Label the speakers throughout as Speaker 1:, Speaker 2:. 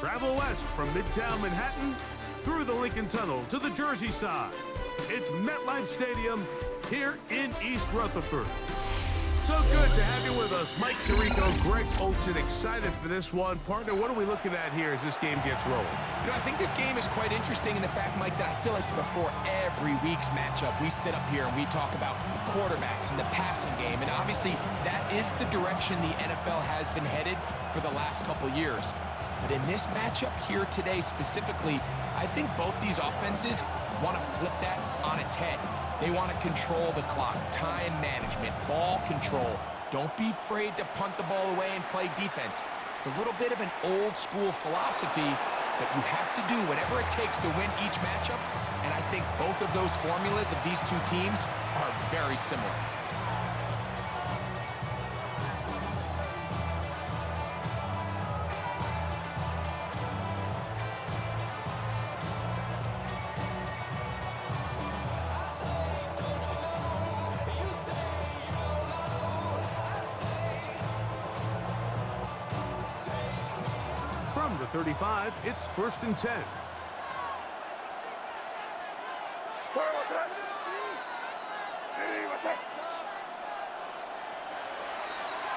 Speaker 1: Travel west from Midtown Manhattan through the Lincoln Tunnel to the Jersey side. It's MetLife Stadium here in East Rutherford. So good to have you with us. Mike Tirico, Greg Olson, excited for this one. Partner, what are we looking at here as this game gets rolling?
Speaker 2: You know, I think this game is quite interesting in the fact, Mike, that I feel like before every week's matchup, we sit up here and we talk about quarterbacks and the passing game. And obviously, that is the direction the NFL has been headed for the last couple years. But in this matchup here today specifically, I think both these offenses want to flip that on its head. They want to control the clock, time management, ball control. Don't be afraid to punt the ball away and play defense. It's a little bit of an old school philosophy, but you have to do whatever it takes to win each matchup. And I think both of those formulas of these two teams are very similar.
Speaker 1: From the 35, it's 1st and 10.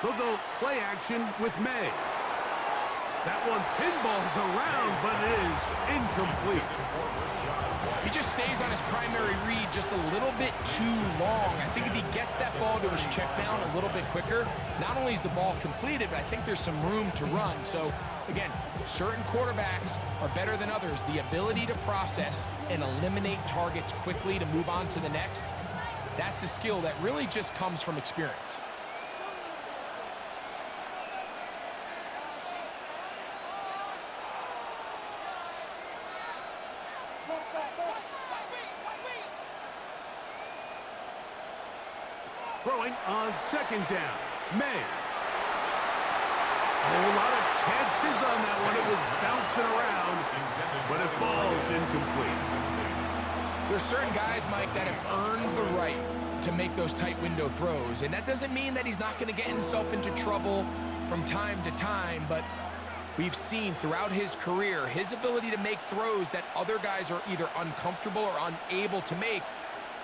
Speaker 1: They'll go play action with May. That one pinballs around, but it is incomplete.
Speaker 2: He just stays on his primary read just a little bit too long. I think if he gets that ball to his check down a little bit quicker, not only is the ball completed, but I think there's some room to run. So, again, certain quarterbacks are better than others. The ability to process and eliminate targets quickly to move on to the next, that's a skill that really just comes from experience.
Speaker 1: Throwing on 2nd down, May. A whole lot of chances on that one. It was bouncing around, but it falls incomplete.
Speaker 2: There's certain guys, Mike, that have earned the right to make those tight window throws, and that doesn't mean that he's not going to get himself into trouble from time to time, but we've seen throughout his career his ability to make throws that other guys are either uncomfortable or unable to make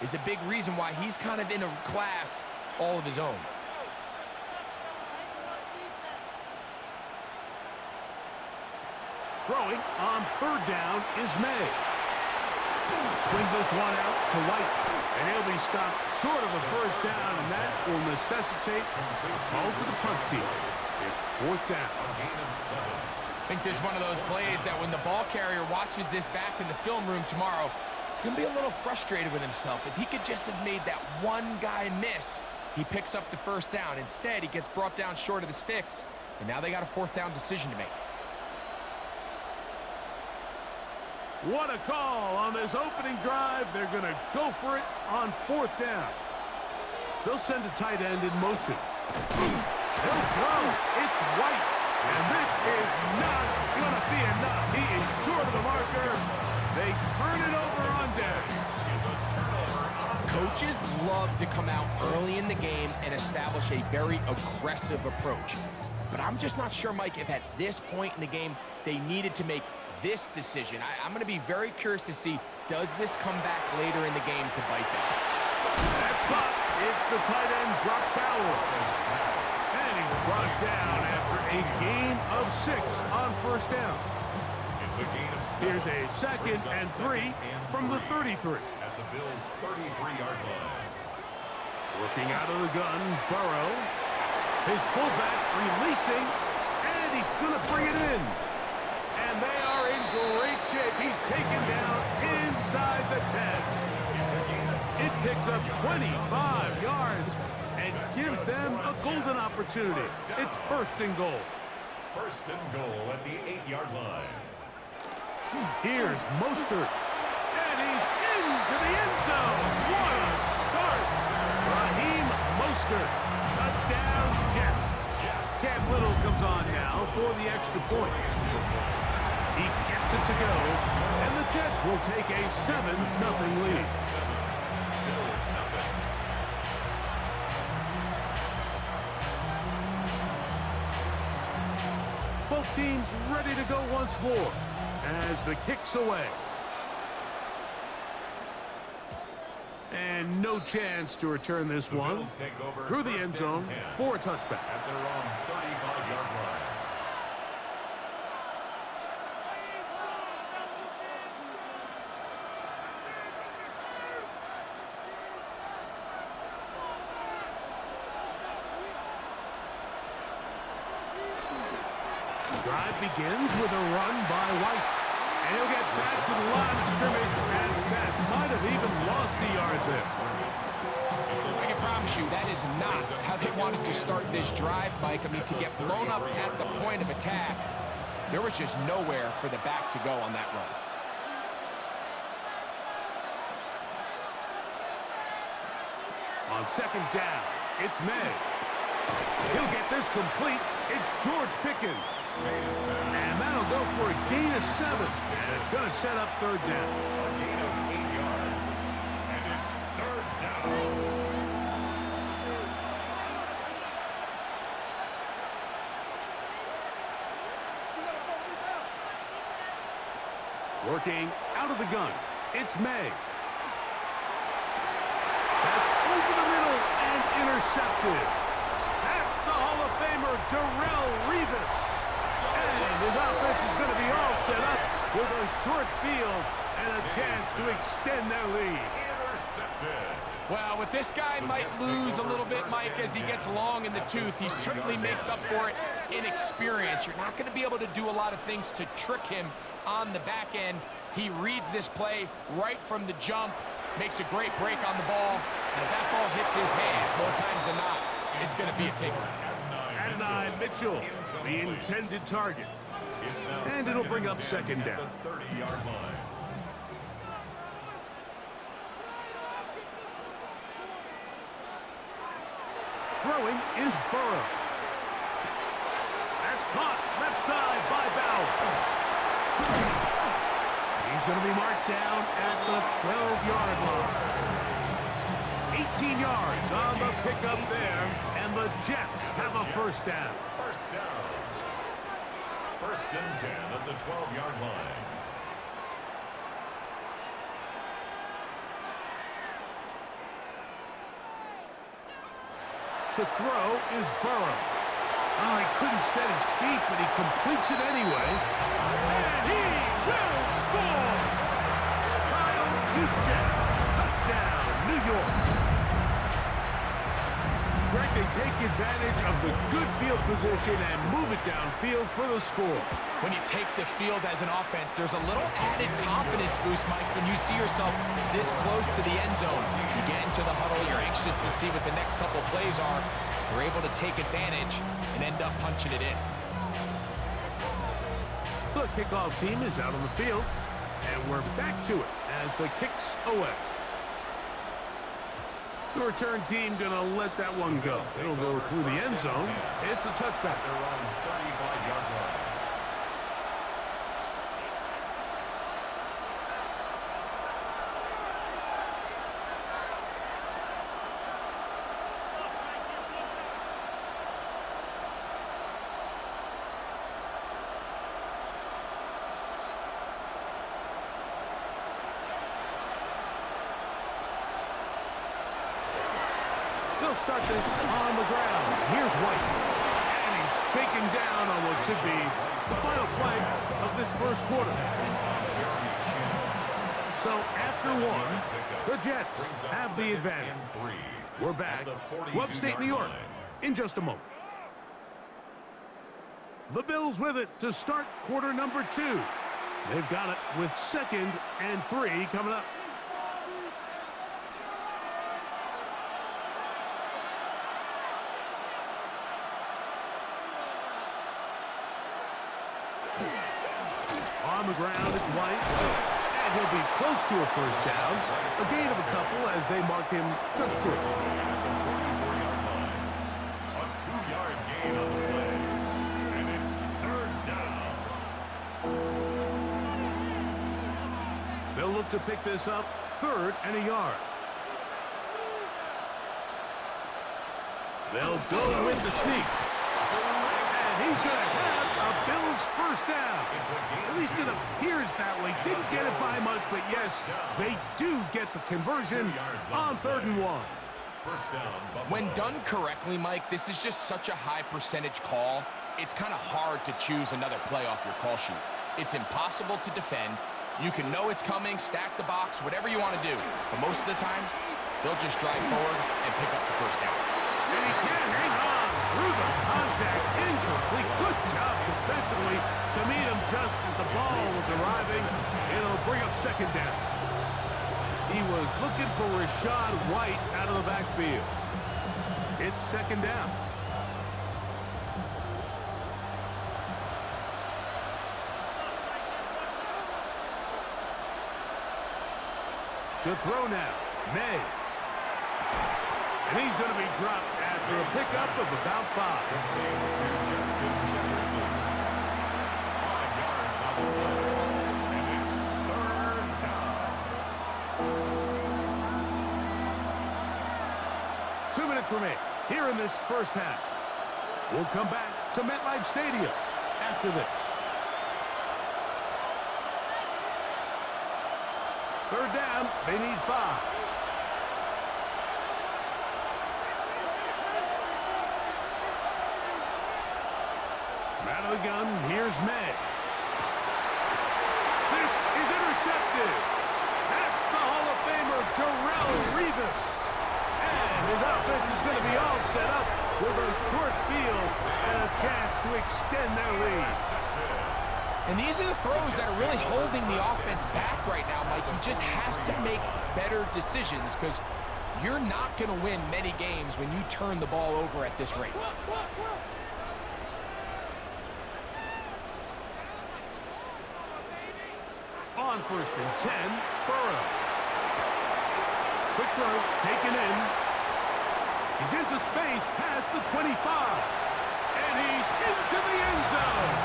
Speaker 2: is a big reason why he's kind of in a class all of his own.
Speaker 1: Throwing on 3rd down is May. Swing this one out to White, and he'll be stopped short of a 1st down, and that will necessitate a call to the punt team. It's 4th down.
Speaker 2: I think there's one of those plays that when the ball carrier watches this back in the film room tomorrow, he's going to be a little frustrated with himself. If he could just have made that one guy miss, he picks up the 1st down. Instead, he gets brought down short of the sticks, and now they got a 4th down decision to make.
Speaker 1: What a call on this opening drive. They're going to go for it on 4th down. They'll send a tight end in motion. He'll throw. It's White. And this is not going to be enough. He is short of the marker. They turn it over on down.
Speaker 2: Coaches love to come out early in the game and establish a very aggressive approach. But I'm just not sure, Mike, if at this point in the game they needed to make this decision. I'm going to be very curious to see, does this come back later in the game to bite them?
Speaker 1: That's caught. It's the tight end, Brock Bowers. And he's brought down after a gain of 6 on 1st down. Here's a 2nd and 3 from the 33.
Speaker 3: At the Bills' 33-yard line.
Speaker 1: Working out of the gun, Burrow. His fullback releasing, and he's going to bring it in. And they are in great shape. He's taken down inside the 10. It picks up 25 yards and gives them a golden opportunity. It's 1st and goal.
Speaker 3: 1st and goal at the 8-yard line.
Speaker 1: Here's Mostert. And he's into the end zone. What a start. Raheem Mostert. Touchdown, Jets. Cam Little comes on now for the extra point. He gets it to go, and the Jets will take a 7-0 lead. Both team's ready to go once more as the kick's away. And no chance to return this one through the end zone for a touchback.
Speaker 3: At their own 35-yard line.
Speaker 1: The drive begins with a run by White. And he'll get back to the line of scrimmage and pass. Might have even lost a yard there.
Speaker 2: I can promise you that is not how they wanted to start this drive, Mike. I mean, to get blown up at the point of attack, there was just nowhere for the back to go on that run.
Speaker 1: On second down, it's May. He'll get this complete. It's George Pickens. And that'll go for a gain of 7. And it's going to set up third down.
Speaker 3: A gain of 8 yards. And it's third down.
Speaker 1: Working out of the gun, it's May. That's over the middle and intercepted. That's the Hall of Famer, Darrelle Revis. And his offense is going to be all set up with a short field and a chance to extend their lead.
Speaker 3: Intercepted.
Speaker 2: Well, with this guy might lose a little bit, Mike, as he gets long in the tooth. He certainly makes up for it in experience. You're not going to be able to do a lot of things to trick him on the back end. He reads this play right from the jump, makes a great break on the ball, and if that ball hits his hands more times than not, it's going to be a takeaway.
Speaker 1: Adonai Mitchell, the intended target. And it'll bring up second down.
Speaker 3: At the 30-yard line.
Speaker 1: Throwing is Burrow. That's caught left side by Bowers. He's going to be marked down at the 12-yard line. 18 yards on the pickup there, and the Jets have a first down.
Speaker 3: First down. First and 10 at the 12-yard line.
Speaker 1: To throw is Burrow. Oh, he couldn't set his feet, but he completes it anyway. And he will score! Kyle Juszczyk, touchdown, New York. Greg, they take advantage of the good field position and move it downfield for the score.
Speaker 2: When you take the field as an offense, there's a little added confidence boost, Mike, when you see yourself this close to the end zone. You get into the huddle, you're anxious to see what the next couple plays are. You're able to take advantage and end up punching it in.
Speaker 1: The kickoff team is out on the field, and we're back to it as the kick's away. The return team going to let that one go. It'll go through the end zone. It's a touchback.
Speaker 3: They're on 35-yard line.
Speaker 1: They'll start this on the ground. Here's White. And he's taken down on what should be the final play of this first quarter. So after one, the Jets have the advantage. We're back to upstate New York in just a moment. The Bills with it to start quarter number 2. They've got it with 2nd and 3 coming up. On the ground, it's White, and he'll be close to a first down. A gain of a couple as they mark him just short.
Speaker 3: A 2-yard gain on the play, and it's third down.
Speaker 1: They'll look to pick this up, 3rd and a yard. They'll go with the sneak. And he's going to have a Bills first down. At least it appears that way. Didn't get it by much, but yes, they do get the conversion on 3rd and 1.
Speaker 3: First down, Buffalo.
Speaker 2: When done correctly, Mike, this is just such a high percentage call. It's kind of hard to choose another play off your call sheet. It's impossible to defend. You can know it's coming, stack the box, whatever you want to do. But most of the time, they'll just drive forward and pick up the first down.
Speaker 1: And he can't hang on through the contact. Incomplete. Good job defensively to meet him just as the ball was arriving. It'll bring up 2nd down. He was looking for Rachaad White out of the backfield. It's 2nd down. To throw now, May. And he's going to be dropped after a pickup of about 5.
Speaker 3: Complete to Justin Jefferson. 5 yards on the play. And it's 3rd down.
Speaker 1: 2 minutes remain here in this first half. We'll come back to MetLife Stadium after this. 3rd down, they need 5. Out of the gun, here's May. This is intercepted. That's the Hall of Famer, Darrelle Revis. And his offense is going to be all set up with a short field and a chance to extend their lead.
Speaker 2: And these are the throws that are really holding the offense back right now, Mike. He just has to make better decisions because you're not going to win many games when you turn the ball over at this rate.
Speaker 1: On 1st and 10, Burrow. Quick throw, taken in. He's into space past the 25. And he's into the end zone.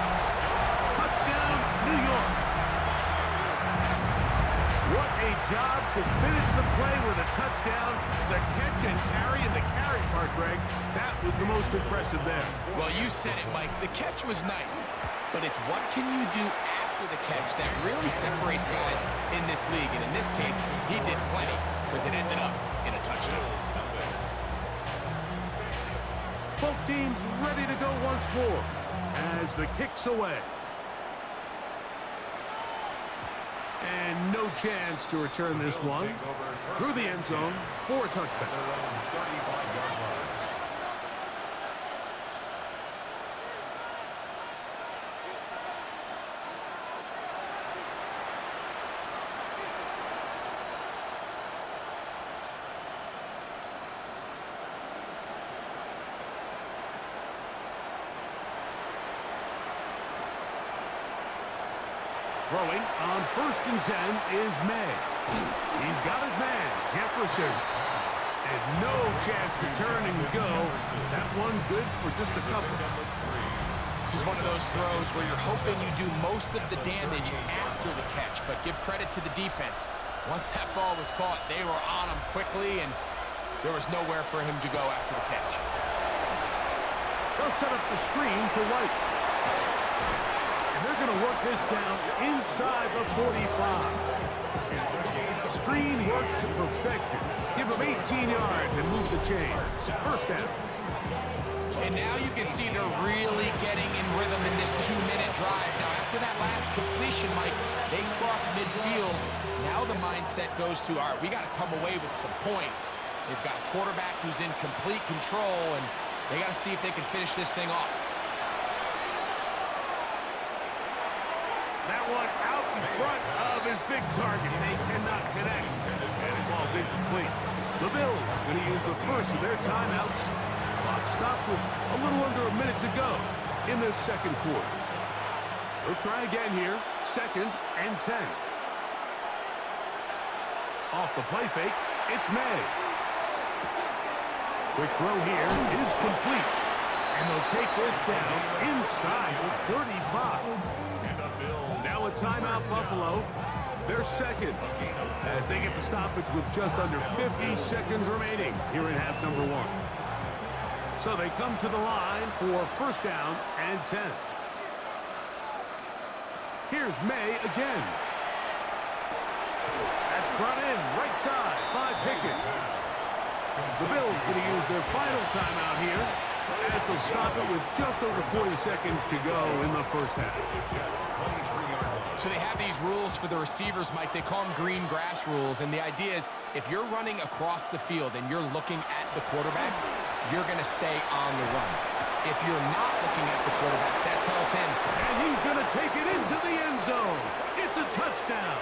Speaker 1: Touchdown, New York. What a job to finish the play with a touchdown. The catch and carry, and the carry part, Greg, that was the most impressive there.
Speaker 2: Well, you said it, Mike. The catch was nice, but it's what can you do after the catch that really separates guys in this league. And in this case, he did plenty because it ended up in a touchdown.
Speaker 1: Both teams ready to go once more as the kick's away. And no chance to return this one through the end zone for a touchback. Throwing on 1st and 10 is May. He's got his man, Jefferson. And no chance to turn and go. That one good for just a couple.
Speaker 2: This is one of those throws where you're hoping you do most of the damage after the catch, but give credit to the defense. Once that ball was caught, they were on him quickly, and there was nowhere for him to go after the catch.
Speaker 1: They'll set up the screen to White. They're going to work this down inside the 45. Screen works to perfection. Give him 18 yards and move the chains. First down.
Speaker 2: And now you can see they're really getting in rhythm in this 2-minute drive. Now, after that last completion, Mike, they cross midfield. Now the mindset goes to, all right, we got to come away with some points. They've got a quarterback who's in complete control, and they got to see if they can finish this thing off.
Speaker 1: That one out in front of his big target. They cannot connect. And it falls incomplete. The Bills going to use the first of their timeouts. Clock stops with a little under a minute to go in this second quarter. They'll try again here. 2nd and 10. Off the play fake, it's May. Quick throw here is complete. And they'll take this down inside the 35. Now a timeout, Buffalo. They're second as they get the stoppage with just under 50 seconds remaining here in half number 1. So they come to the line for first down and 10. Here's May again. That's brought in right side by Pickett. The Bills going to use their final timeout here as they'll stop it with just over 40 seconds to go in the first half.
Speaker 2: So they have these rules for the receivers, Mike. They call them green grass rules, and the idea is if you're running across the field and you're looking at the quarterback, you're going to stay on the run. If you're not looking at the quarterback, that tells him.
Speaker 1: And he's going to take it into the end zone. It's a touchdown.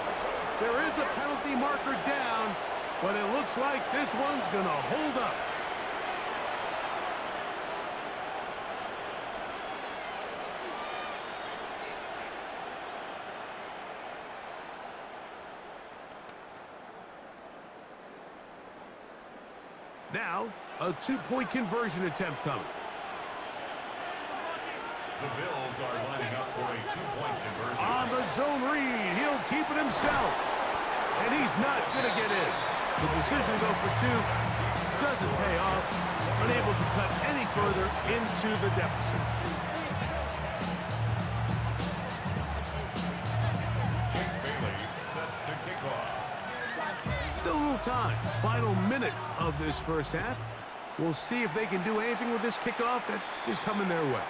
Speaker 1: There is a penalty marker down, but it looks like this one's going to hold up. Now, a two-point conversion attempt coming.
Speaker 3: The Bills are lining up for a two-point conversion.
Speaker 1: On the zone read, he'll keep it himself. And he's not going to get in. The decision to go for two doesn't pay off. Unable to cut any further into the deficit.
Speaker 3: Jake Bailey set to kick off.
Speaker 1: Still a little time. Final minute of this first half. We'll see if they can do anything with this kickoff that is coming their way.